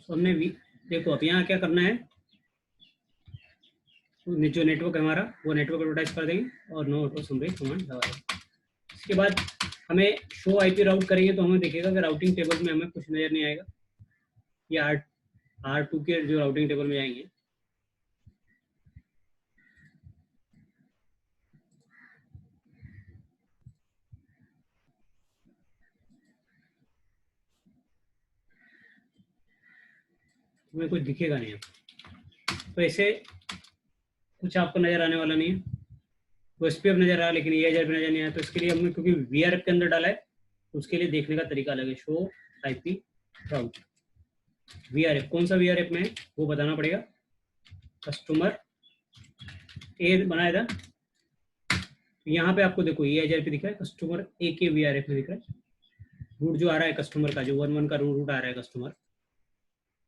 तो हमने देखो अब यहाँ क्या करना है, जो नेटवर्क है हमारा वो नेटवर्क एडवर्टाइज कर देंगे और नो ऑटो समरी कमांड दबा देंगे। इसके बाद हमें शो आईपी राउट करेंगे तो हमें देखेगा कि राउटिंग टेबल में हमें कुछ नजर नहीं आएगा। ये R2 के जो राउटिंग टेबल में जाएंगे, हमें कुछ दिखेगा नहीं। तो ऐसे कुछ आपको नजर आने वाला नहीं है। वो SPF नजर आ रहा लेकिन EIGRP नजर नहीं आया। तो इसके लिए हमने क्योंकि VRF के अंदर डाला है तो उसके लिए देखने का तरीका अलग है। शो आईपी राउट VRF, कौन सा VRF में है वो बताना पड़ेगा। कस्टमर ए बनाया था, तो यहाँ पे आपको देखो EIGRP दिख रहा है, कस्टमर ए के VRF में दिख रहा है। रूट जो आ रहा है कस्टमर का, जो 11 का रूट आ रहा है कस्टमर,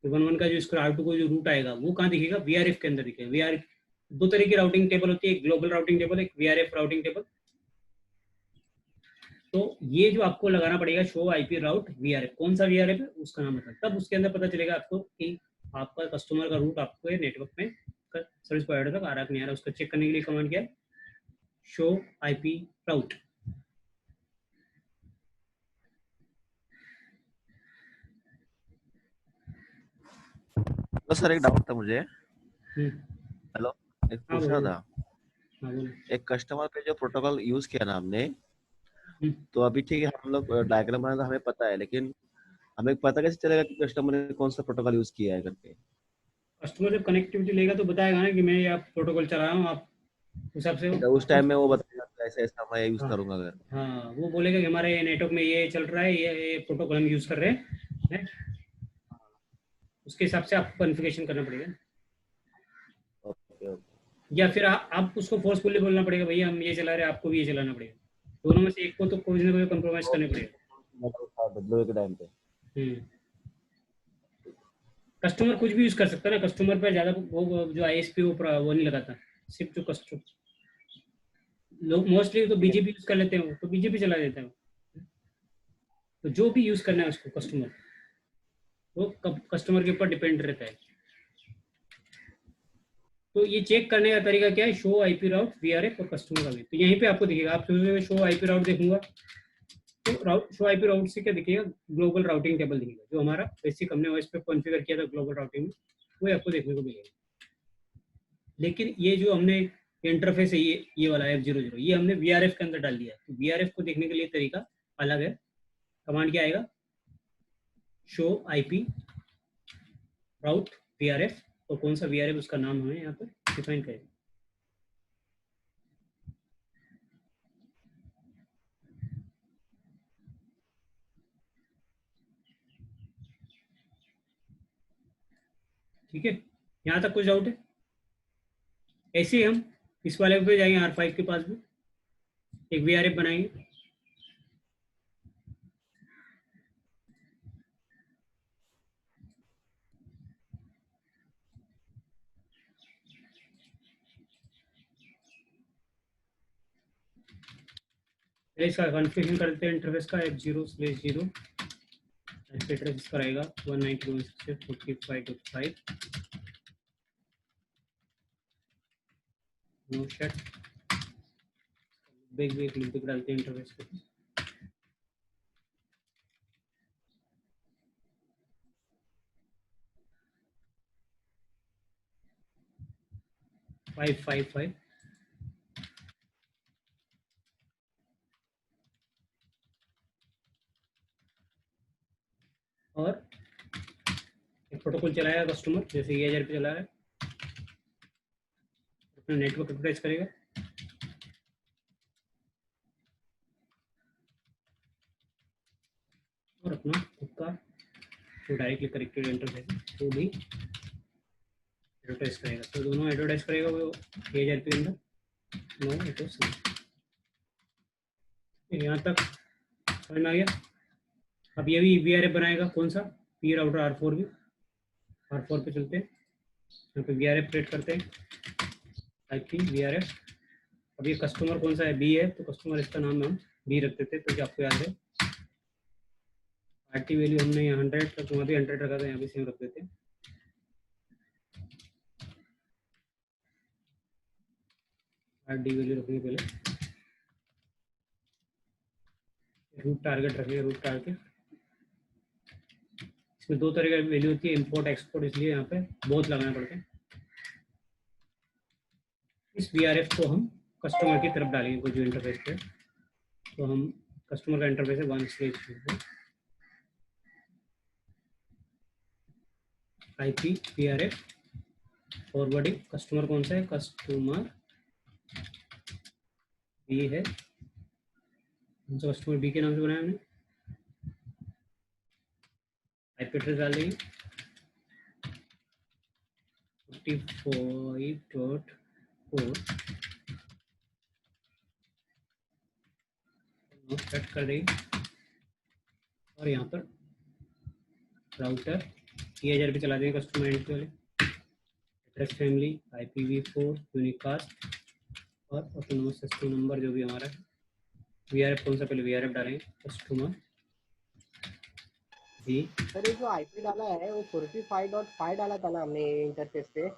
तो 11 का जो इसका R2 को जो रूट आएगा वो कहाँ दिखेगा, VRF के अंदर दिखेगा। VRF दो तरह की राउटिंग टेबल होती है, एक ग्लोबल राउटिंग टेबल, एक VRF राउटिंग टेबल। तो ये जो आपको लगाना पड़ेगा शो आईपी राउट VRF, कौन सा VRF है उसका नाम बताए, तब उसके अंदर पता चलेगा आपको कि आपका कस्टमर का रूट आपके नेटवर्क में सर्विस प्रोवाइडर तक आ रहा है नहीं आ रहा। उसको चेक करने के लिए कमांड क्या है, शो आईपी राउट। तो सर एक डाउट था मुझे। हेलो, एक हाँ पूछना था। हाँ एक कस्टमर पे जो प्रोटोकॉल यूज किया ना हमने, तो अभी ठीक है हम लोग डायग्राम बनाना हमें पता है, लेकिन हमें पता कैसे चलेगा कि कस्टमर ने कौन सा प्रोटोकॉल यूज किया है करके? कस्टमर जब कनेक्टिविटी लेगा तो बताएगा ना कि मैं ये प्रोटोकॉल चला रहा हूँ, आप उस हिसाब से। तो उस टाइम में वो बताएगा कि ऐसे ऐसा मैं यूज हाँ करूंगा अगर। हाँ, वो बोलेगा कि हमारे नेटवर्क में ये चल रहा है, ये प्रोटोकॉल हम यूज़ कर रहे हैं, उसके हिसाब से आपको कॉन्फ़िगरेशन करना पड़ेगा। Okay okay. या फिर आप उसको फोर्सफुली बोलना पड़ेगा भैया हम ये चला रहे हैं, आपको भी ये चलाना पड़ेगा। दोनों में से एक को तो कोई ना कोई कॉम्प्रोमाइज़ करने पड़ेगा। डब्ल्यू के टाइम पे। कस्टमर कुछ भी यूज़ कर सकता है ना, कस्टमर पर ज़्यादा वो जो ISP वो नहीं लगाता, सिर्फ जो कस्टमर लोग मोस्टली तो BGP यूज़ कर लेते हैं, तो BGP चला देते हैं। तो जो भी यूज़ करना है उसको कस्टमर, वो कस्टमर के ऊपर डिपेंड रहता है। तो ये चेक करने का तरीका क्या है, शो आईपी राउट VRF और कस्टमर का भी। तो यहीं पे आपको दिखेगा, आप शो आईपी राउट देखूंगा तो शो आईपी राउट से क्या दिखेगा, ग्लोबल राउटिंग टेबल दिखेगा, जो हमारा बेसिक हमने OS पे कॉन्फ़िगर किया था ग्लोबल राउटिंग में, वो आपको देखने को मिलेगा। लेकिन ये जो हमने इंटरफेस है, ये वाला F00 ये हमने VRF के अंदर डाल दिया है। तो VRF को देखने के लिए तरीका अलग है। कमांड क्या आएगा, शो आईपी राउट VRF, और कौन सा VRF उसका नाम हमें यहाँ पर डिफाइन करेगा। ठीक है, यहाँ तक कुछ डाउट है? ऐसे ही हम इस वाले पे जाएंगे, R5 के पास भी एक VRF बनाएंगे। इसका कॉन्फ़िगरेशन करते हैं इंटरफेस का, F0/0 एड्रेस इसका रहेगा 192.168.45.5 नो शट बेग लिंक पे डालते हैं इंटरफेस पे। फाइव फाइव फाइव और एक प्रोटोकॉल चलाएगा कस्टमर, जैसे EIGRP पे चला रहा है, अपना नेटवर्क एड्रेस करेगा और अपना खुद का जो डायरेक्टली कनेक्टेड इंटरफेस वो भी एडवर्टाइज करेगा। तो दोनों एडवर्टाइज करेगा वो EIGRP के अंदर। नो इट इज यहाँ तक समझ में आ गया। अब ये भी VRF बनाएगा, कौन सा, पी राउटर R4 भी। R4 पे चलते हैं, यहाँ पे VRF क्रिएट करते हैं, IP VRF। अब ये कस्टमर कौन सा है, B है, तो कस्टमर इसका नाम हम B रख देते हैं तो आपको याद है। आरटी वैल्यू हमने यहाँ 100 तक, वहाँ भी 100 रखा था, यहाँ भी सेम रख देते हैं। आरडी वैल्यू रखेंगे पहले, रूट टारगेट रखेंगे, रूट टारगेट। इसमें दो तरह की वैल्यू होती है, इंपोर्ट एक्सपोर्ट, इसलिए यहाँ पे बहुत लगाना पड़ता है। इस वीआरएफ को हम कस्टमर की तरफ डालेंगे कोई जो इंटरफेस पे, तो हम कस्टमर का इंटरफेस है 1/3 IP वीआरएफ फॉरवर्डिंग। कस्टमर कौन सा है? कस्टमर बी है। कौन सा कस्टमर? बी के नाम से बनाया हमने। IP एड्रेस डाल देंगे 45.4, सेट कर देंगे। और यहाँ पर राउटर 3000 पे चला देंगे कस्टमर एंट्री वाले। एड्रेस फैमिली IPv4 यूनिकास्ट और ऑटोनोमस सिस्टम नंबर जो भी हमारा है। वीआरएफ कौन सा? पहले वीआरएफ डालेंगे कस्टमर भी। सर ये जो आईपी डाला है वो 45.5 डाला था ना हमने इंटरफेस पे।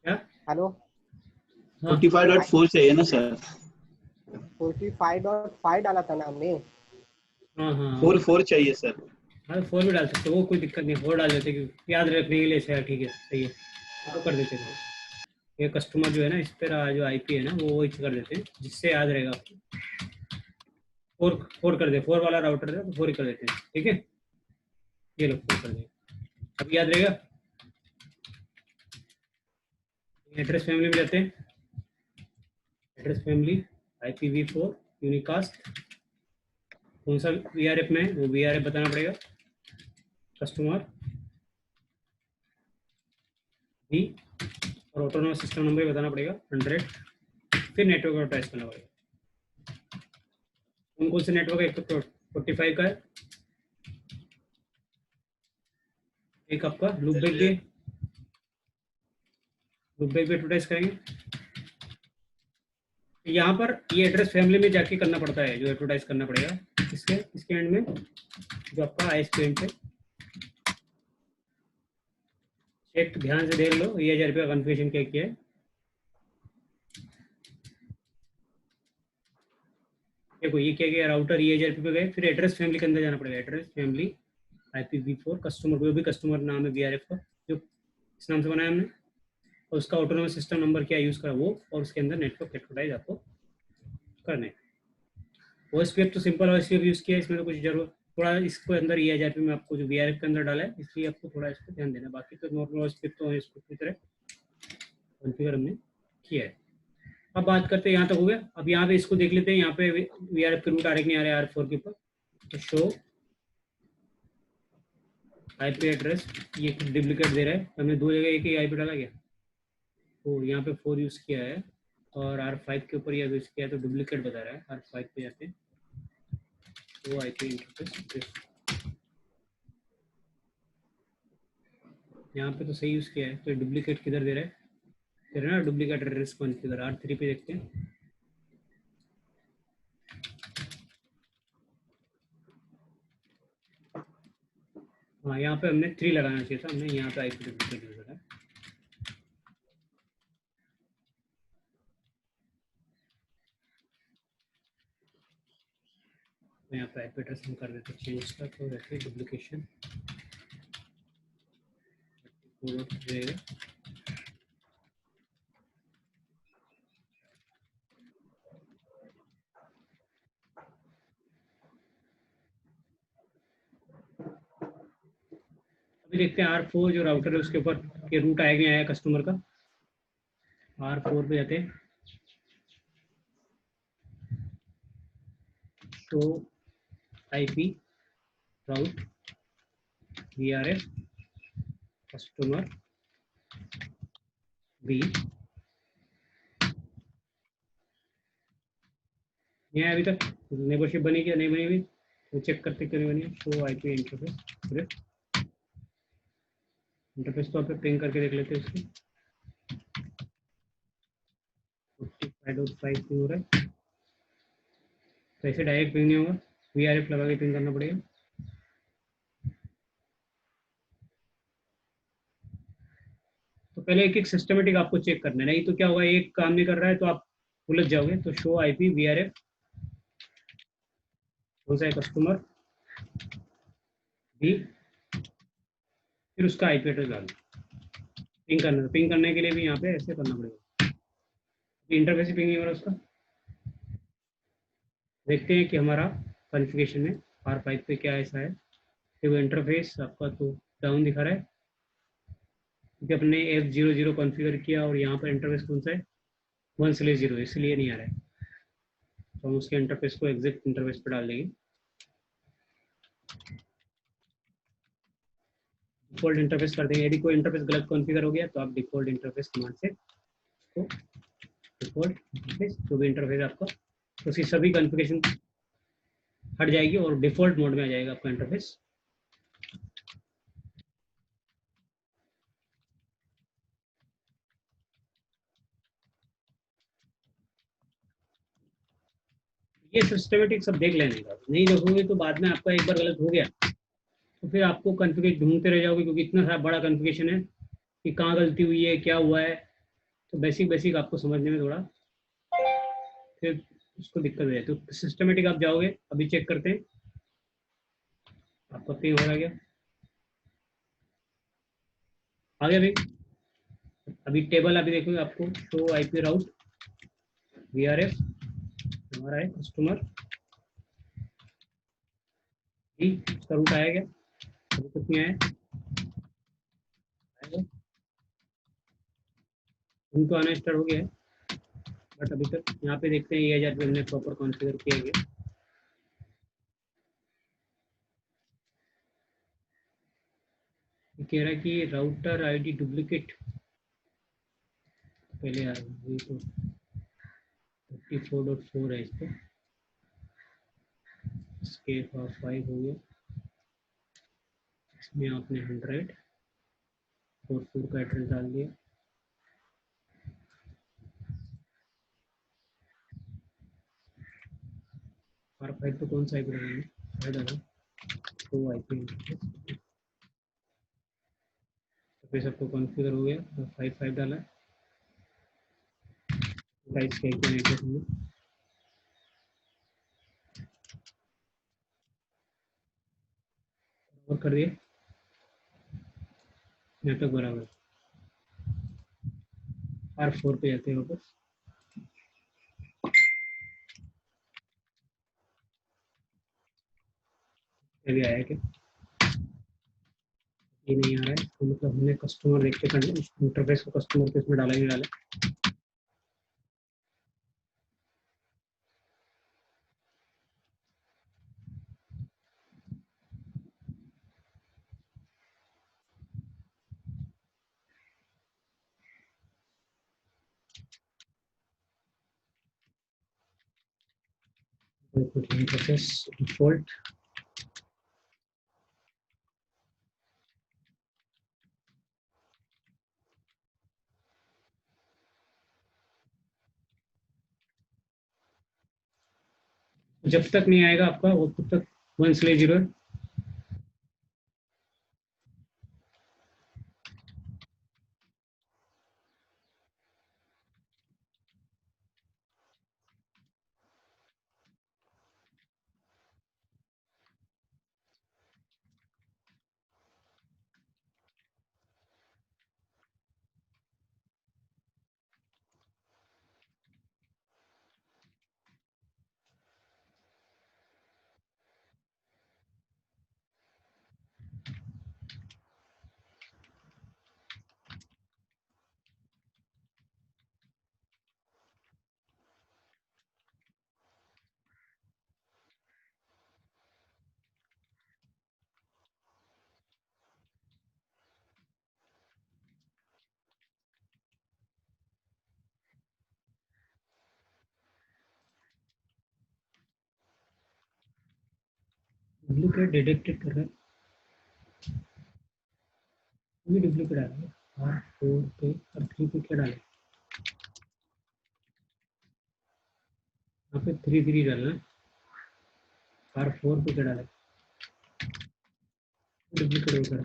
क्या? हेलो, हाँ 45.4 चाहिए ना सर? 45.5 डाला था ना हमने। हाँ हाँ 4 चाहिए सर। हाँ, 4 भी डाल सकते हो, वो कोई दिक्कत नहीं, 4 डाल देते क्योंकि याद रखने के लिए। सही, ठीक है, सही है, तो कर देते हैं। ये कस्टमर जो है ना, इस पर जो IP है ना, वो वही कर देते हैं, जिससे याद रहेगा आपको। 4 कर दे, 4 वाला राउटर है तो 4 ही कर देते हैं, ठीक है। ये लोग 4 कर देंगे, अब याद रहेगा। एड्रेस फैमिली में जाते हैं, एड्रेस फैमिली IPv4 यूनिकास्ट। कौन सा वीआरएफ में है वो वीआरएफ बताना पड़ेगा। कस्टमर भी और ऑटोनोमस सिस्टम नंबर बताना पड़ेगा 100। फिर नेटवर्क का ट्रेस करना पड़ेगा। कौन से नेटवर्क है? एक तो 45 का है, एक आपका लूपबैक भी, लूपबैक भी एडवर्टाइज करेंगे। यहाँ पर ये एड्रेस फैमिली में जाके करना पड़ता है, जो एडवर्टाइज करना पड़ेगा इसके एंड में, जो आपका ISP एंड पे। चेक ध्यान से देख लो, 1000 रुपये का कन्फिगरेशन क्या किया है। देखो ये क्या किया, राउटर 1000 रुपये पे गए, फिर एड्रेस फैमिली के अंदर जाना पड़ेगा। एड्रेस फैमिली IPv4 कस्टमर, जो भी कस्टमर नाम है वीआरएफ का, जो इस नाम से बनाया हमने, और उसका ऑटोनोमस सिस्टम नंबर क्या यूज करा वो, और उसके अंदर नेटवर्क एडवर्टाइज आपको करने। OSPF तो सिंपल OSPF यूज किया, इसमें तो कुछ जरूरत, थोड़ा इसको अंदर 1000 में आपको जो वीआरएफ के अंदर डाला है, इसलिए आपको थोड़ा इस पर ध्यान देना। बाकी तो नॉर्मल OSPF तो OSPF की तरह कॉन्फ़िगर हमने किया है। अब बात करते हैं, यहाँ तक हो गया। अब यहाँ पे इसको देख लेते हैं, यहाँ पे वीआरएफ के रूट आ रहे नहीं आ रहे R4 के ऊपर। तो शो IP एड्रेस, ये कुछ डुप्लीकेट दे रहा है, हमने दो जगह एक ही IP डाला गया, तो यहाँ पे 4 यूज किया है और R5 के ऊपर यह यूज किया है, तो डुप्लीकेट बता रहा है। R5 पे जाते हैं तो IP इंटरफेस, यहाँ पे तो सही यूज किया है, तो डुप्लीकेट किधर दे रहा है? दे रहा है ना डुप्लीकेट एड्रेस कॉन्फ़िगर। R3 पे देखते हैं, हाँ यहाँ पे हमने 3 लगाना चाहिए था, हमने यहाँ पे IP डुप्लीकेट यूज करा। तो यहाँ पे IP एड्रेस हम कर देते हैं चेंज का, तो वैसे डुप्लीकेशन रहेगा। अभी देखते हैं R4 जो राउटर है उसके ऊपर के रूट आया नहीं आया कस्टमर का। R4 पे जाते हैं, शो IP राउट VRF कस्टमर B। यहाँ अभी तक नेगोशिएट बनी क्या नहीं बनी हुई, तो चेक करते क्यों नहीं बनी। शो IP इंटरफेस, पूरे इंटरफेस तो आप पिंग करके देख लेते हैं इसको। 45.5 पिंग हो रहा है, तो ऐसे डायरेक्ट पिंग नहीं होगा, VRF लगा के पिन करना पड़ेगा। तो पहले एक एक सिस्टमेटिक आपको चेक करना है, नहीं तो क्या होगा, एक काम नहीं कर रहा है तो आप उलझ जाओगे। तो शो IP VRF कौन सा है, कस्टमर भी, फिर उसका IP एड्रेस डालना, पिंग करना। पिंग करने के लिए भी यहाँ पे ऐसे करना पड़ेगा, इंटरफेस ही पिंग नहीं हो रहा उसका। देखते हैं कि हमारा कॉन्फ़िगरेशन में R5 पे क्या ऐसा है। देखो इंटरफेस आपका तो डाउन दिखा रहा है क्योंकि अपने F00 कॉन्फ़िगर किया, और यहाँ पर इंटरफेस कौन सा है, 1/0, इसलिए नहीं आ रहा है। तो हम उसके इंटरफेस को एग्जिट इंटरफेस पर डाल देंगे। डिफ़ॉल्ट इंटरफेस कर देंगे। यदि कोई इंटरफेस गलत कॉन्फ़िगर हो गया तो आप डिफ़ॉल्ट इंटरफेस कमांड से उसको डिफ़ॉल्ट इंटरफेस, जो भी इंटरफेस आपका, उसकी सभी कॉन्फ़िगरेशन हट जाएगी और डिफ़ॉल्ट मोड में आ जाएगा आपका इंटरफेस। ये सिस्टमेटिक सब देख लेने का, नहीं देखोगे तो बाद में आपका एक बार गलत हो गया तो फिर आपको कॉन्फ़िगरेशन ढूंढते रह जाओगे, क्योंकि इतना सारा बड़ा कॉन्फ़िगरेशन है कि कहाँ गलती हुई है, क्या हुआ है। तो बेसिक बेसिक आपको समझने में थोड़ा फिर उसको दिक्कत हो जाए। तो सिस्टमेटिक आप जाओगे, अभी चेक करते हैं आपका पिंग हो रहा क्या, आ गया भाई। अभी टेबल अभी देखोगे आपको शो IP राउट VRF हमारा है कस्टमर भी, उसका रूट आया क्या, अभी तक नहीं आया, आएगा। उनको आना स्टार्ट हो गया है, बट अभी तक यहाँ पे देखते हैं ये 1000 पे हमने प्रॉपर कॉन्फ़िगर किया गया। कह रहा है कि राउटर ID डुप्लीकेट पहले आ रही तो 54.4 है इस पर, इसके 5 हो गया, इसमें आपने 100.4 का एड्रेस डाल दिया। R5 तो कौन सा IP लगाएंगे, डाला तो IP फिर सबको कॉन्फ़िगर हो गया, तो 5 डाला, प्राइस के एक एड्रेस हमने और कर दिया, नेटवर्क बराबर। R4 पे जाते हैं वापस, अभी आया क्या, ये नहीं आ रहा है, तो मतलब हमने कस्टमर देख के करना, इंटरफेस को कस्टमर के इसमें डाला ही नहीं डाला। इंटरफेस डिफॉल्ट, जब तक नहीं आएगा आपका वो तब तक 1/0 है। डुप्लीकेट डिटेक्टेड कर रहा है, भी डुप्लीकेट आ रहा है। R4 पे R3 पे क्या डाले, यहाँ पे 3 डालना है, R4 पे क्या डाला, डुप्लीकेट हो गया।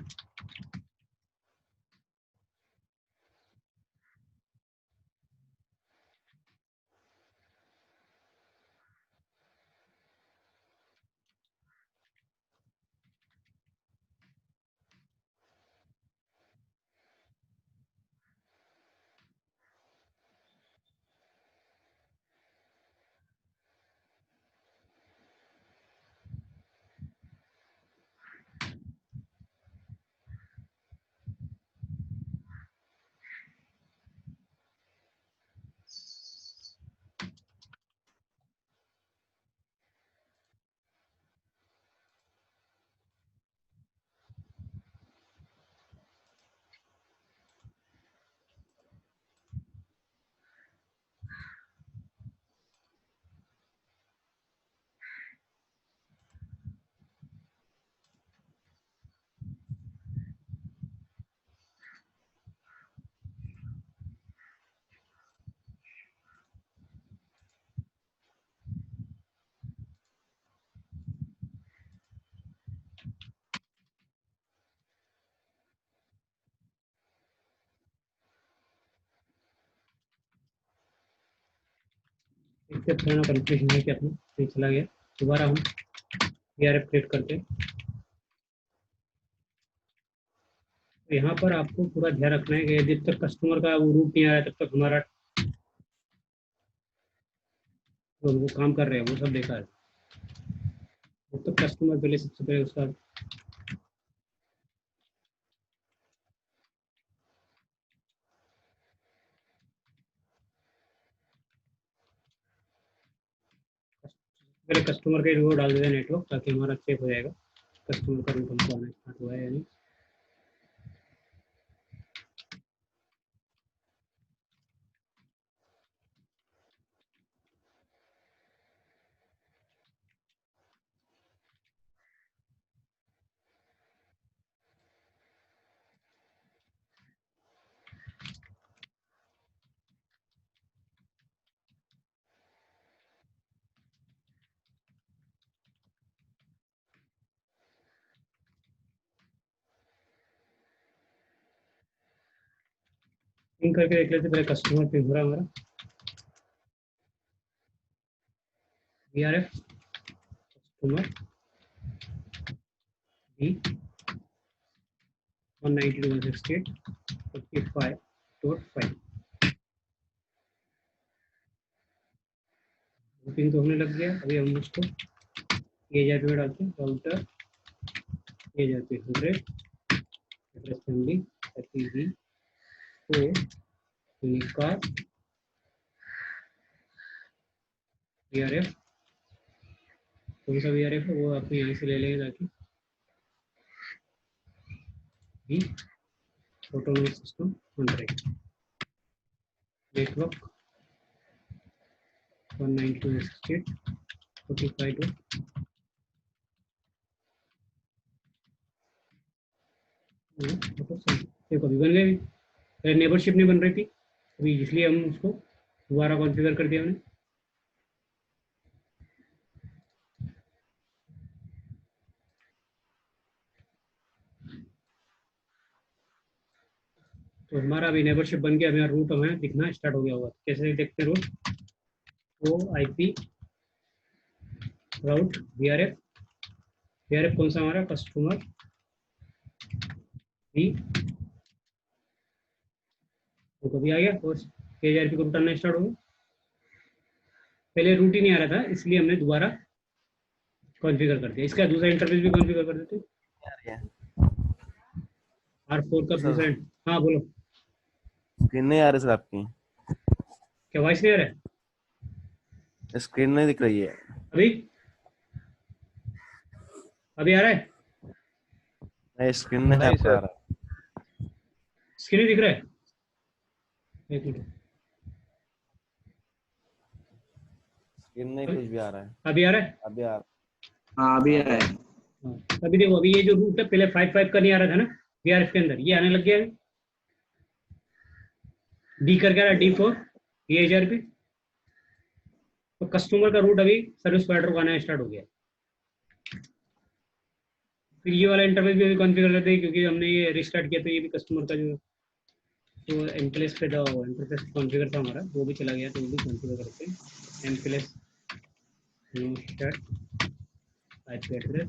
इससे पुराना कन्फ्यूजन है कि अपना नहीं चला गया। दोबारा हम VRF क्रिएट करते हैं। तो यहाँ पर आपको पूरा ध्यान रखना है कि जब तक कस्टमर का वो रूट नहीं आया तब तक हमारा वो काम कर रहे हैं वो सब बेकार है। जब तक कस्टमर पहले सबसे पहले उसका पहले कस्टमर का वो डाल देगा नेटवर्क, ताकि हमारा चेक हो जाएगा कस्टमर का रूट हमको आना स्टार्ट हुआ है या नहीं। पिंग करके देख लेते पहले कस्टमर पिंग हो रहा है हमारा। VRF कस्टमर B 192.168.45.5 पिंग तो होने लग गया। अभी हम उसको AJRP में डालते हैं। Router AJRP 100 address family IPv4 unicast VRF कौन सा VRF है वो आप यहाँ से ले लेंगे ताकि भी ऑटोनोमस सिस्टम 100 नेटवर्क 192.168.45 देखो अभी बन गई। पहले नेबरशिप नहीं बन रही थी अभी, इसलिए हम उसको दोबारा कॉन्फ़िगर कर दिया हमने। तो हमारा अभी नेबरशिप बन गया। हमारा रूट हमें दिखना स्टार्ट हो गया होगा। कैसे देखते हैं रूट? वो IP राउट VRF कौन सा हमारा कस्टमर भी तो कभी आ गया और AJRP को रूट आना स्टार्ट हो गया। पहले रूट ही नहीं आ रहा था इसलिए हमने दोबारा कॉन्फ़िगर कर दिया। इसका दूसरा इंटरफेस भी कॉन्फ़िगर कर देते। R4 का दूसरा। हाँ बोलो। स्क्रीन नहीं आ रही सर आपकी, क्या वॉइस नहीं आ रहा है? स्क्रीन नहीं दिख रही है अभी अभी आ रहा है? नहीं, स्क्रीन नहीं आपका आ रहा। स्क्रीन नहीं दिख रहा है? एक मिनट। स्क्रीन नहीं कुछ भी आ रहा है। अभी आ रहा है? अभी आ हाँ अभी है। हाँ, अभी देखो अभी ये जो रूट है पहले 5 का नहीं आ रहा था ना VRF के अंदर, ये आने लग गया है। D करके आ रहा है D4 AJRP। तो कस्टमर का रूट अभी सर्विस प्रोवाइडर को आना स्टार्ट हो गया। फिर ये वाला इंटरफेस भी अभी कॉन्फ़िगर करते हैं क्योंकि हमने ये रिस्टार्ट किया तो ये भी कस्टमर का जो एमप्लेस पे जो इंटरफेस कॉन्फ़िगर था हमारा वो भी चला गया, तो वो भी कॉन्फ़िगर करते हैं। एमप्लेस new start IP address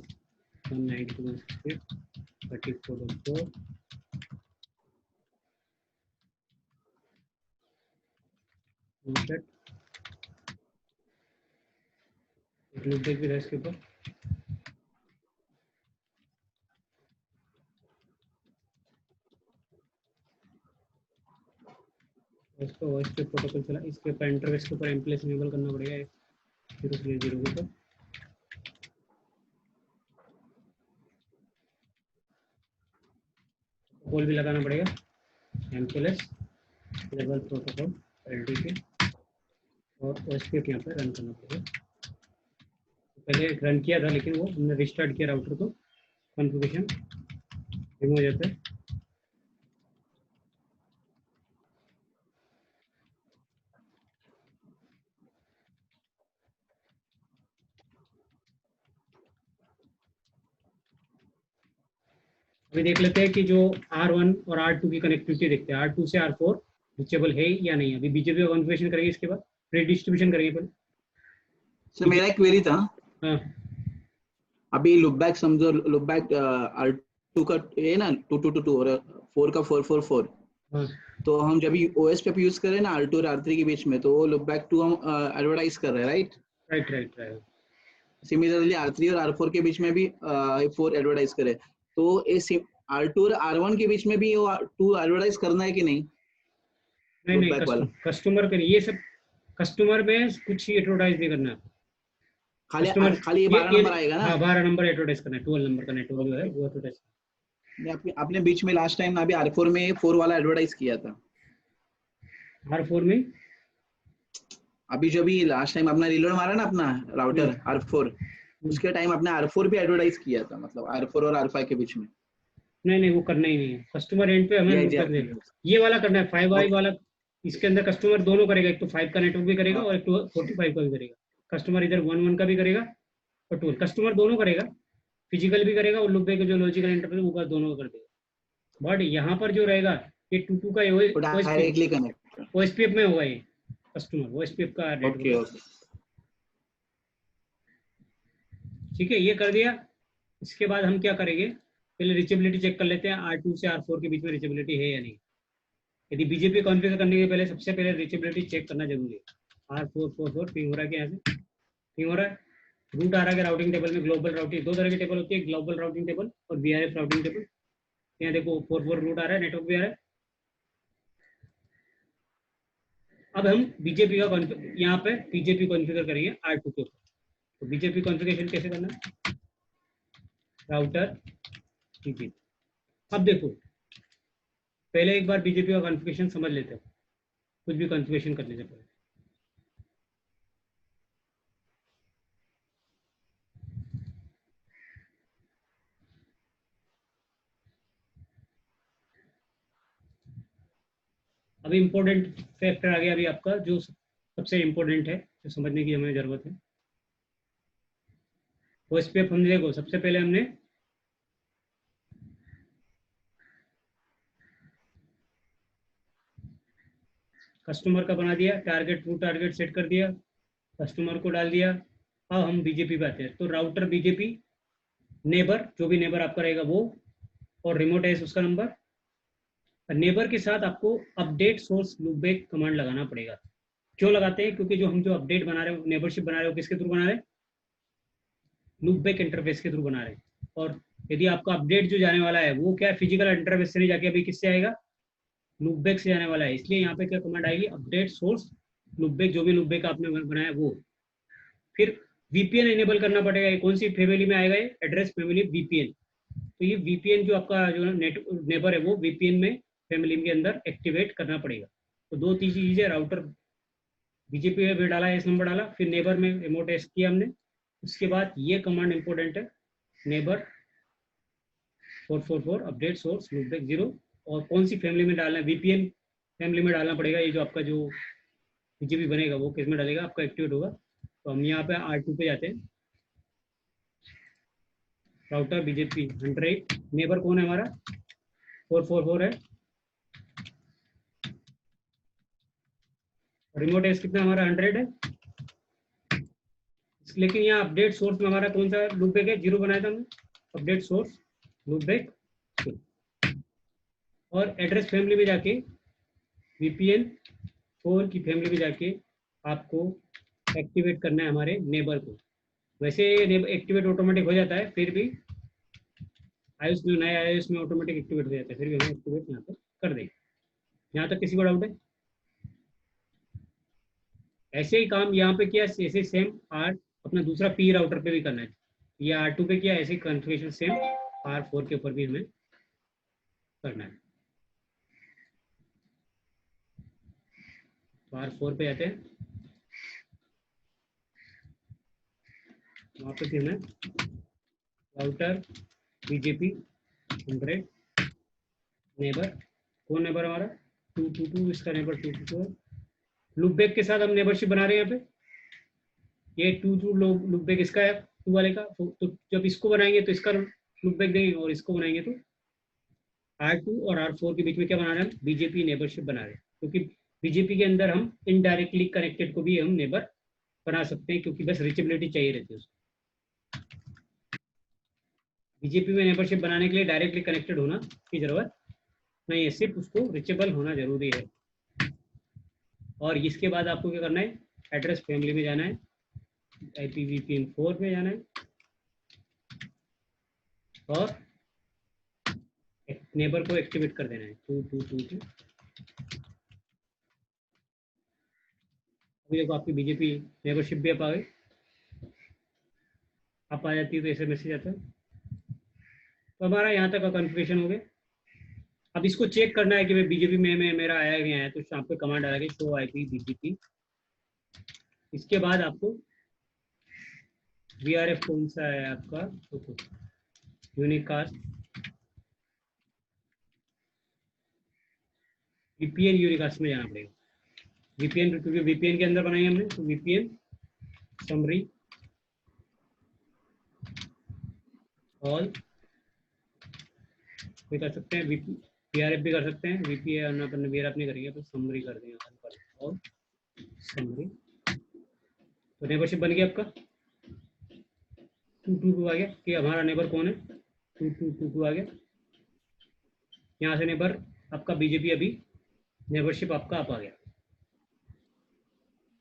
192.168.34.4 new start loopback भी है इसके ऊपर। इसको वॉइस पे प्रोटोकॉल चला, इसके ऊपर इंटरफेस के ऊपर एमप्लेस इनेबल करना पड़ेगा 0 के ऊपर। कॉल भी लगाना पड़ेगा एमप्लेस लेवल प्रोटोकॉल एलटीपी और ओएसपीएफ यहाँ पे रन करना पड़ेगा। पहले रन किया था लेकिन वो हमने रिस्टार्ट किया राउटर को, कॉन्फ़िगरेशन रिमूव हो जाता है। अभी देख लेते हैं कि जो R1 और R2 की कनेक्टिविटी देखते हैं, R2 से R4 रिचेबल है या नहीं। अभी बीजेपी का कॉन्फ़िगरेशन करेंगे, इसके बाद प्रीडिस्ट्रीब्यूशन करेंगे पहले। सर मेरा एक क्वेरी था, हाँ अभी लुक बैक समझो, लुक बैक R2 का ये ना 2222 और 4 का 444, हाँ तो हम जब ओएस पे यूज कर रहे हैं ना R2 और R3 के बीच में, तो वो लुक बैक 2 हम एडवर्टाइज कर रहे हैं, right? Right right right. Similarly R3 और R4 के बीच में भी 4 एडवर्टाइज करे, तो ये R2 और R1 के बीच में भी वो 2 एडवर्टाइज करना है कि नहीं? नहीं Look back वाला। नहीं, कस्टमर के लिए ये सब, कस्टमर में कुछ एडवर्टाइज नहीं करना है। खाली कस्टमर खाली ये 12 नंबर आएगा ना? हाँ 12 नंबर एडवर्टाइज करना है, 12 नंबर का नेटवर्क जो है वो एडवर्टाइज। आपने बीच में लास्ट टाइम अभी R4 में 4 वाला एडवर्टाइज किया था, R4 में अभी जो भी लास्ट टाइम अपना रिलोड मारा ना अपना राउटर R4, उसके टाइम अपने R4 पे एडवर्टाइज किया था, मतलब R4 और R5 के बीच में। नहीं नहीं, वो करना ही नहीं है। कस्टमर एंड पे हमें ये loop back आपने- देना। ये वाला करना है 5i वाला। इसके अंदर कस्टमर दोनों करेगा, एक तो 5 का नेटवर्क भी करेगा और एक तो 45 का भी करेगा। कस्टमर इधर 1 का भी करेगा और 2 कस्टमर दोनों करेगा, फिजिकल भी करेगा और लूप बैक जो लॉजिकल इंटरफेस वो दोनों कर देगा। बट यहाँ पर जो रहेगा ये 2 का डायरेक्टली कनेक्ट। ओएसपीएफ में होगा, ये कस्टमर ओएसपीएफ का ओके नेटवर्क। ओके, ठीक है, ये कर दिया। इसके बाद हम क्या करेंगे, पहले रिचेबिलिटी चेक कर लेते हैं R2 से R4 के बीच में रिचेबिलिटी है या नहीं। यदि बीजेपी कॉन्फ़िगर करने के पहले सबसे पहले रिचेबिलिटी चेक करना जरूरी है। R444 पिंग हो रहा है क्या, यहाँ से पिंग हो रहा है। रूट आ रहा है राउटिंग टेबल में। ग्लोबल राउटिंग दो तरह की टेबल होती है, ग्लोबल राउटिंग टेबल और VRF राउटिंग टेबल। यहाँ देखो 44 रूट आ रहा है, नेटवर्क भी आ रहा है। अब हम बीजेपी का यहाँ पे बीजेपी कॉन्फ़िगर करेंगे R2 के ऊपर। तो बीजेपी कॉन्फ़िगरेशन कैसे करना है, राउटर बीजेपी। अब देखो पहले एक बार बीजेपी का कॉन्फ़िगरेशन समझ लेते हैं, कुछ भी कॉन्फ़िगरेशन करने से पहले। अभी इम्पोर्टेंट फैक्टर आ गया अभी आपका, जो सबसे इम्पोर्टेंट है, जो समझने की हमें जरूरत है। ओएसपीएफ हमने देखो सबसे पहले हमने कस्टमर का बना दिया, टारगेट टू टारगेट सेट कर दिया, कस्टमर को डाल दिया। अब हम बीजेपी पे आते हैं। तो राउटर बीजेपी, नेबर जो भी नेबर आपका रहेगा वो, और रिमोट एस उसका नंबर। नेबर के साथ आपको अपडेट सोर्स लूपबैक कमांड लगाना पड़ेगा। क्यों लगाते हैं, क्योंकि जो हम जो अपडेट बना रहे हो, नेबरशिप बना रहे हो, किसके थ्रू बना रहे हैं, लूपबैक इंटरफेस के थ्रू बना रहे हैं। और यदि आपका अपडेट जो जाने वाला है वो क्या है, फिजिकल इंटरफेस से नहीं जाके अभी किससे आएगा, लूपबैक से जाने वाला है। इसलिए यहाँ पे क्या कमांड आएगी, अपडेट सोर्स लूपबैक, जो भी लूपबैक आपने बनाया वो। फिर वीपीएन इनेबल करना पड़ेगा। ये कौन सी फैमिली में आएगा, ये एड्रेस फैमिली वीपीएन। तो ये वीपीएन जो आपका जो नेबर है वो वीपीएन में फैमिली के अंदर एक्टिवेट करना पड़ेगा। तो दो तीन चीजें, राउटर बीजेपी में डाला, एस नंबर डाला, फिर नेबर में रिमोट एस किया हमने। उसके बाद ये कमांड इंपॉर्टेंट है, नेबर 444 अपडेट सोर्स लूपबैक 0। और कौन सी फैमिली में डालना है, वीपीएन फैमिली में डालना पड़ेगा। ये जो आपका जो बीजेपी बनेगा वो किस में डालेगा, आपका एक्टिवेट होगा। तो हम यहाँ पे R2 पे जाते हैं। राउटर बीजेपी 100, नेबर कौन है हमारा 444 है, रिमोट एड्रेस कितना हमारा 100 है, लेकिन यहाँ अपडेट सोर्स में हमारा कौन सा लूप बैक है, 0 बनाया था हमने, अपडेट सोर्स लूप बैक, और एड्रेस फैमिली में जाके VPN 4 की फैमिली में जाके आपको एक्टिवेट करना है हमारे नेबर को। वैसे एक्टिवेट ऑटोमेटिक हो जाता है, फिर भी iOS में, नया iOS में ऑटोमेटिक एक्टिवेट हो जाता है, फिर भी हम एक्टिवेट यहाँ पर कर देंगे। यहाँ तक किसी को डाउट है? ऐसे ही काम यहाँ पे किया, ऐसे सेम अपना दूसरा P राउटर पे भी करना है, ये R2 पे किया, ऐसे कॉन्फ़िगरेशन सेम R4 के ऊपर भी हमें करना है। तो R4 पे आते हैं, वहाँ पे फिर राउटर BJP 100, नेबर कौन नेबर हमारा 222, इसका नेबर 222 है। लूप बैक के साथ हम नेबरशिप बना रहे हैं यहाँ पे, ये 22 लूप बैक इसका है 2 वाले का, तो जब इसको बनाएंगे तो इसका लूप बैक देंगे, और इसको बनाएंगे तो R2 और R4 के बीच में क्या बना रहे हैं, BJP नेबरशिप बना रहे हैं, क्योंकि BJP के अंदर हम इनडायरेक्टली कनेक्टेड को भी हम नेबर बना सकते हैं, क्योंकि बस रिचेबिलिटी चाहिए रहती है उसको। BJP में नेबरशिप बनाने के लिए डायरेक्टली कनेक्टेड होना की जरूरत नहीं है, सिर्फ उसको रिचेबल होना जरूरी है। और इसके बाद आपको क्या करना है, एड्रेस फैमिली में जाना है, IPv4 में जाना है, और नेबर को एक्टिवेट कर देना है 2222। अभी देखो आपकी BJP नेबरशिप भी आ जाती है, तो ऐसे मैसेज आता है। तो हमारा यहाँ तक का कॉन्फ़िगरेशन हो गया। अब इसको चेक करना है कि भाई BJP में मेरा आया गया है, तो यहाँ पे कमांड आ गई शो IP BJP। इसके बाद आपको VRF कौन सा है आपका, यूनिकास्ट VPN यूनिकास्ट में जाना पड़ेगा। VPN, क्योंकि VPN के अंदर बनाई हमने, तो VPN समरी ऑल भी कर सकते हैं, VRF भी कर सकते हैं, VPN अपन VRF नहीं करेंगे तो समरी कर देंगे, और समरी। तो नेबरशिप बन गया आपका 222 आ गया, कि हमारा नेबर कौन है 2222 आ गया। यहाँ से नेबर आपका BJP अभी नेबरशिप आपका आप आ गया।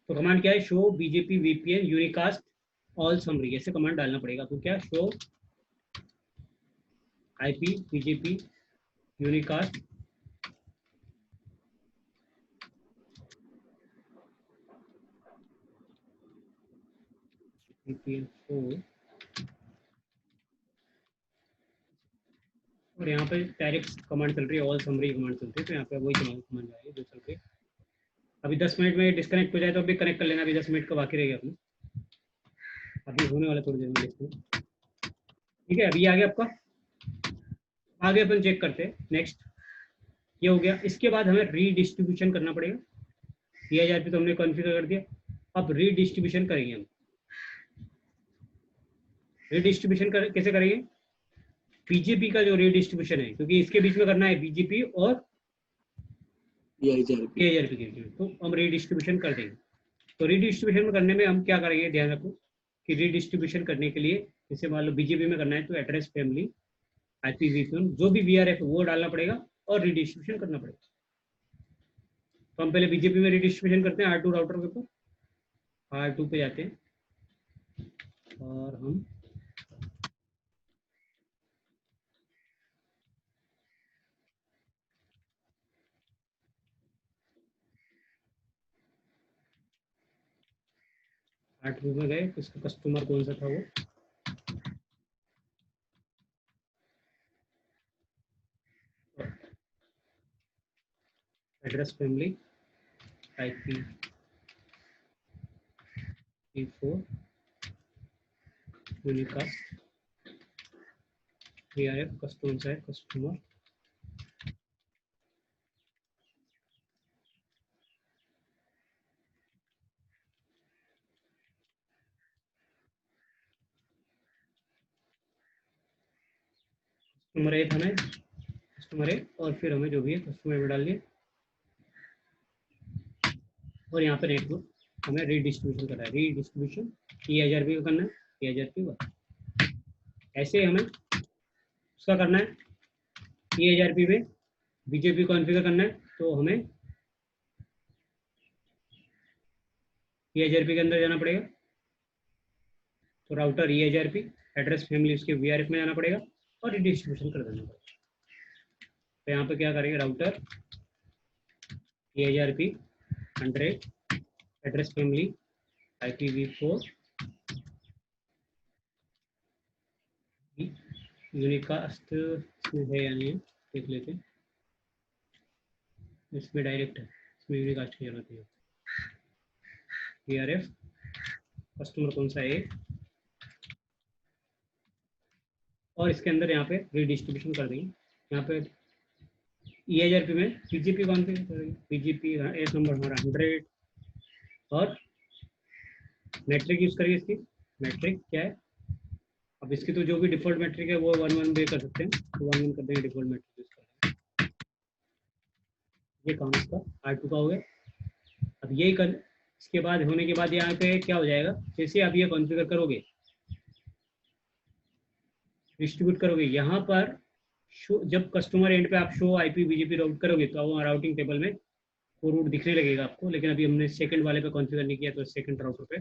तो कमांड क्या है, show BJP VPN unicast all summary, ऐसे कमांड डालना पड़ेगा। तो क्या, show IP BJP unicast VPN 4, और यहाँ पे डायरेक्ट कमांड चल रही है, ऑल समरी कमांड चल रही है, तो यहाँ पे वही कमांड आएगी जो चल रही है। अभी 10 मिनट में डिस्कनेक्ट हो जाए तो अभी कनेक्ट कर लेना, अभी 10 मिनट का बाकी रहेगा अपने, अभी होने वाला थोड़ी देर में डिस्कनेक्ट। ठीक है, अभी आ गया आपका, आगे अपन चेक करते हैं। नेक्स्ट ये हो गया। इसके बाद हमें रीडिस्ट्रीब्यूशन करना पड़ेगा, DHIP तो हमने कॉन्फ़िगर कर दिया, अब रीडिस्ट्रीब्यूशन करेंगे हम। रीडिस्ट्रीब्यूशन कैसे करेंगे, BJP का जो रीडिस्ट्रीब्यूशन है, क्योंकि इसके बीच में करना है BJP और DHIP के बीच में, तो हम रीडिस्ट्रीब्यूशन कर देंगे। तो रीडिस्ट्रीब्यूशन करने में हम क्या करेंगे, ध्यान रखो कि रीडिस्ट्रीब्यूशन करने के लिए, जैसे मान लो BJP में करना है तो एड्रेस फैमिली IPv4 जो भी VRF है वो डालना पड़ेगा और रीडिस्ट्रीब्यूशन करना पड़ेगा। तो हम पहले BJP में रीडिस्ट्रीब्यूशन करते हैं R2 राउटर के ऊपर, R2 पे जाते हैं और हम R2 में गए, तो इसका कस्टमर कौन सा था वो, address family IPv4 unicast VRF कौन सा है, कस्टमर कस्टमर ए था ना, कस्टमर ए, और फिर हमें जो भी है कस्टमर में डाल दिए, और यहाँ पर नेटवर्क हमें रीडिस्ट्रीब्यूशन करना है, रीडिस्ट्रीब्यूशन EIRP करना है, EIRP ऐसे हमें उसका करना है। EIRP में BJP कॉन्फ़िगर करना है, तो हमें EIRP के अंदर जाना पड़ेगा, तो राउटर EIRP, एड्रेस फैमिली उसके VRF में जाना पड़ेगा और रीडिस्ट्रीब्यूशन कर देना पड़ेगा। तो यहाँ पे क्या करेंगे, router EIRP 100 address family IPv4 unicast इसमें है या नहीं है देख लेते हैं, इसमें डायरेक्ट है, इसमें यूनिकास्ट की जरूरत है। VRF कस्टमर कौन सा है, और इसके अंदर यहाँ पे रीडिस्ट्रीब्यूशन कर देंगे। यहाँ पे EIRP में BGP कॉन्फ़िगर करेंगे, BGP एस नंबर हमारा 100 और मैट्रिक यूज करेंगे। इसकी मैट्रिक क्या है, अब इसकी तो जो भी डिफॉल्ट मैट्रिक है वो 11 पे कर सकते हैं, तो 11 कर देंगे, डिफॉल्ट मैट्रिक यूज करेंगे। ये काम इसका R2 का हो गया। अब यही कर, इसके बाद होने के बाद यहाँ पे क्या हो जाएगा, जैसे आप ये कॉन्फ़िगर करोगे, डिस्ट्रीब्यूट करोगे, यहाँ पर जब कस्टमर एंड पे आप शो IP BGP राउट करोगे तो वो राउटिंग टेबल में वो रूट दिखने लगेगा आपको। लेकिन अभी हमने सेकंड वाले पे कॉन्फ़िगर नहीं किया, तो सेकंड राउटर पे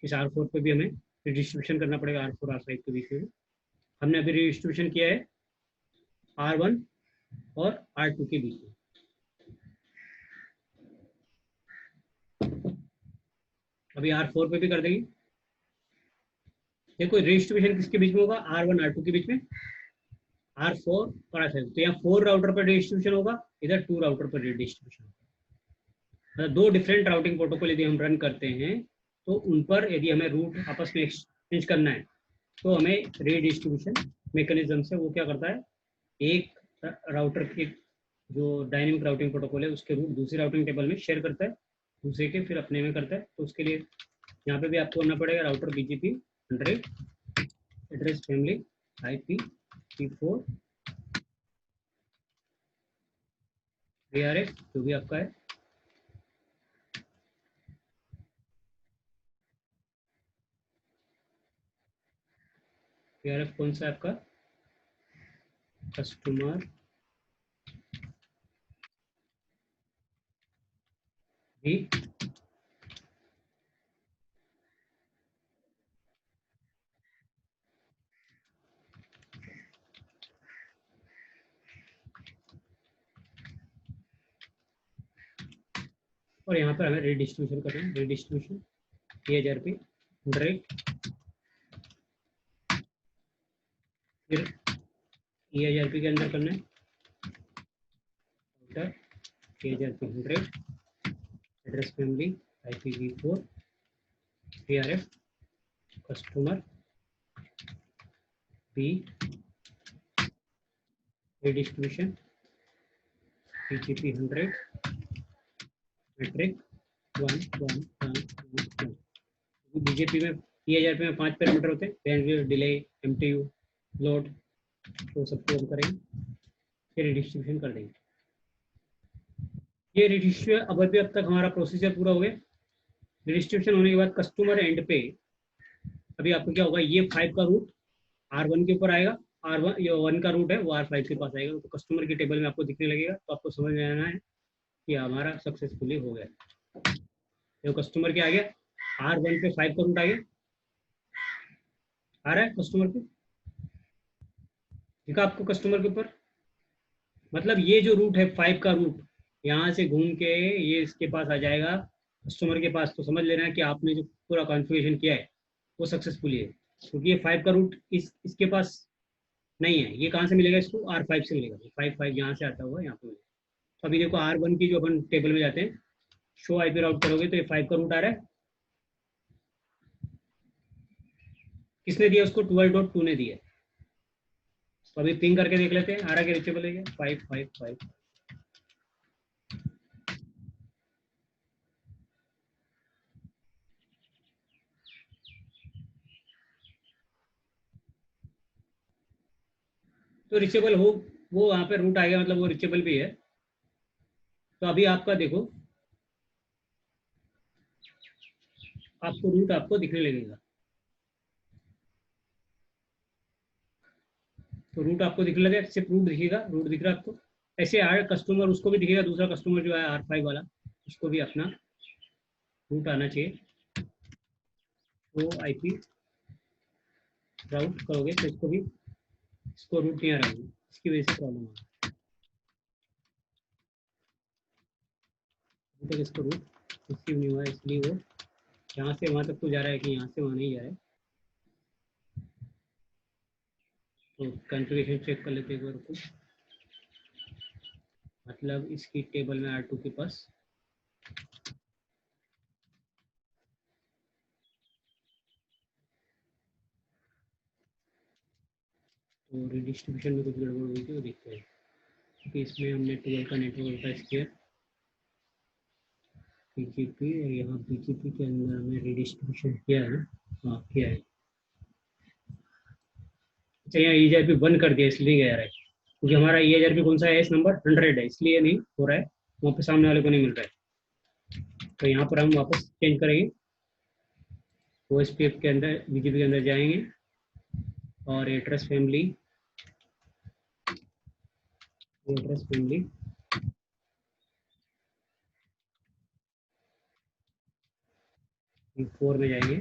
इस R4 पे भी हमें डिस्ट्रीब्यूशन करना पड़ेगा, R4 R5 के बीच में। हमने अभी डिस्ट्रीब्यूशन किया है R1 और R2 के बीच में। अभी R4 पे भी कर देंगे। देखो डिस्ट्रीब्यूशन किसके बीच में होगा, R1 R2 के बीच में, R4 और R5। तो यहाँ 4 राउटर पर डिस्ट्रीब्यूशन होगा, इधर 2 राउटर पर डिस्ट्रीब्यूशन होगा। मतलब 2 डिफरेंट राउटिंग प्रोटोकॉल यदि हम रन करते हैं, तो उन पर यदि हमें रूट आपस में एक्सचेंज करना है, तो हमें रीडिस्ट्रीब्यूशन मैकेनिज्म से वो क्या करता है, एक राउटर के जो डायनेमिक राउटिंग प्रोटोकॉल है उसके रूट दूसरी राउटिंग टेबल में शेयर करता है, दूसरे के फिर अपने में करता है। तो उसके लिए यहाँ पे भी आपको करना पड़ेगा router BGP 100 address family IPv4 VRF जो भी आपका है, VRF कौन सा है आपका, कस्टमर भी और यहाँ पर हमें रीडिस्ट्रीब्यूशन करना है, रीडिस्ट्रीब्यूशन EIRP 100 फिर EIRP के अंदर करना है EIRP 100 address family IPv4 VRF customer B redistribution BGP 100 metric 1 BGP में EIRP में 5 पैरामीटर होते हैं, बैंडविड्थ, डिले, MTU, लोड, तो सबको हम करेंगे, फिर रीडिस्ट्रीब्यूशन कर देंगे। ये रीडिस्ट्रीब्यूशन अब तक हमारा प्रोसीजर पूरा हो गया। रीडिस्ट्रीब्यूशन होने के बाद कस्टमर एंड पे अभी आपको क्या होगा, ये 5 का रूट R1 के ऊपर आएगा, R1 ये 1 का रूट है वो R5 के पास आएगा, तो कस्टमर की टेबल में आपको दिखने लगेगा। तो आपको समझ में आना है कि हमारा सक्सेसफुली हो गया। तो कस्टमर क्या आ गया, R1 पे 5 का रूट आ गया, आ रहा है कस्टमर पे, देखा आपको कस्टमर के ऊपर। मतलब ये जो रूट है 5 का रूट, यहाँ से घूम के ये इसके पास आ जाएगा कस्टमर के पास। तो समझ लेना है कि आपने जो पूरा कॉन्फ़िगरेशन किया है वो सक्सेसफुली है, क्योंकि ये 5 का रूट इसके पास नहीं है। ये कहाँ से मिलेगा, इसको R5 से मिलेगा, 5 यहाँ से आता हुआ यहाँ पे मिलेगा। तो अभी देखो R1 की जो अपन टेबल में जाते हैं, शो IP राउट करोगे तो ये 5 का रूट आ रहा है, किसने दिया उसको, 12.2 ने दिया। तो अभी पिंग करके देख लेते हैं आ रहा क्या, रीचेबल है क्या, 555। तो तो रिचेबल हो, वो वहाँ पे रूट आ गया, मतलब वो रिचेबल भी है। तो अभी आपका देखो, आपको रूट आपको दिखने लगेगा। तो रूट आपको दिखने लगेगा, सिर्फ रूट दिखेगा, रूट दिख रहा है आपको। ऐसे आर कस्टमर उसको भी दिखेगा, दूसरा कस्टमर जो है R5 वाला, उसको भी अपना रूट आना चाहिए। तो IP राउट करोगे तो इसको भी, इसको रूट नहीं आ रहा है, इसकी वजह से प्रॉब्लम आ रहा है। अभी तक इसको रूट रिसीव नहीं हुआ है, इसलिए वो यहाँ से वहाँ तक तो जा रहा है कि यहाँ से वहाँ नहीं जा रहा है। तो कॉन्फ़िगरेशन चेक कर लेते हैं एक बार को, मतलब इसकी टेबल में R2 के पास तो रिडिस्ट्रीब्यूशन में कुछ गड़बड़ हुई थी, वो देखते हैं। क्योंकि इसमें हमने 12 का नेटवर्क अटैच किया BGP, और यहाँ BGP के अंदर हमने रिडिस्ट्रीब्यूशन किया है। हाँ किया है। अच्छा, यहाँ EIP बंद कर दिया, इसलिए गया है, क्योंकि हमारा EIP कौन सा है, एस नंबर 100 है, इसलिए नहीं हो रहा है, वहाँ पे सामने वाले को नहीं मिल रहा है। तो यहाँ पर हम वापस चेंज करेंगे, OSPF के अंदर BGP के अंदर जाएंगे और एड्रेस फैमिली 4 में जाएंगे,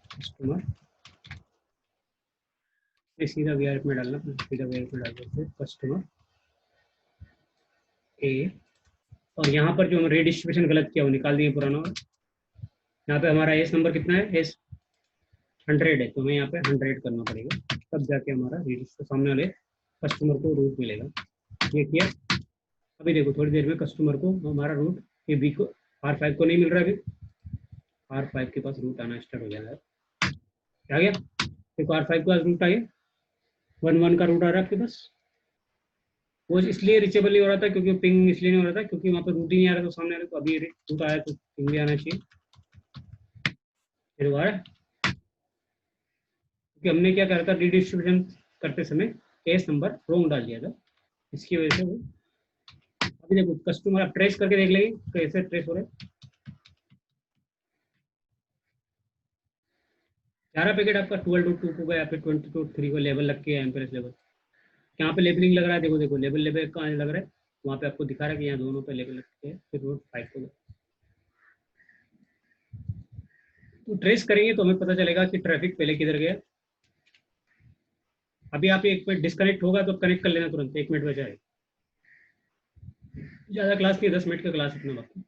कस्टमर सीधा VRF में डालना, सीधा VRF में डाल देते हैं कस्टमर A। और यहाँ पर जो हम रेडिस्ट्रीब्यूशन गलत किया वो निकाल दिए पुराना। यहाँ पे हमारा एस नंबर कितना है, एस 100 है, तो हमें यहाँ पे 100 करना पड़ेगा, तब जाके हमारा रजिस्टर सामने वाले कस्टमर को रूट मिलेगा। ये किया। अभी देखो थोड़ी देर में कस्टमर को हमारा रूट ये बी को R5 को नहीं मिल रहा, अभी R5 के पास रूट आना स्टार्ट हो जाएगा। आ गया, देखो R5 के पास रूट आ गया, 1 का रूट आ रहा है आपके पास। वो इसलिए रिचेबल नहीं हो रहा था क्योंकि पिंग इसलिए नहीं हो रहा था क्योंकि वहाँ पर रूट ही नहीं आ रहा था सामने वाले को। अभी रूट आया तो पिंग भी आना चाहिए। फिर दोबारा, क्योंकि हमने क्या करा था, रिडिस्ट्रीब्यूशन करते समय केस नंबर रॉन्ग डाल दिया था, इसकी वजह से वो। अभी देखो कस्टमर आप ट्रेस करके देख लेंगे कैसे ट्रेस हो रहा है। 11 पैकेट आपका 12.2 को या फिर 20.3 को लेवल लग के एम्प्रेस लेवल, यहाँ पे लेबलिंग लग रहा है, देखो देखो लेवल लेवल कहाँ लग रहा है, वहाँ पे आपको दिखा रहा है कि यहाँ दोनों पे लेवल लगते हैं, फिर वो 5 को तो ट्रेस करेंगे तो हमें पता चलेगा कि ट्रैफिक पहले किधर गया। अभी आप 1 मिनट डिस्कनेक्ट होगा तो कनेक्ट कर लेना तुरंत, 1 मिनट बचा है, ज़्यादा क्लास नहीं, 10 मिनट का क्लास इतना वक्त।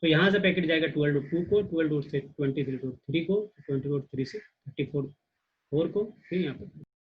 तो यहाँ से पैकेट जाएगा 12.2 को, 12.23 को, 20.3 से 34 4 को, फिर यहाँ पे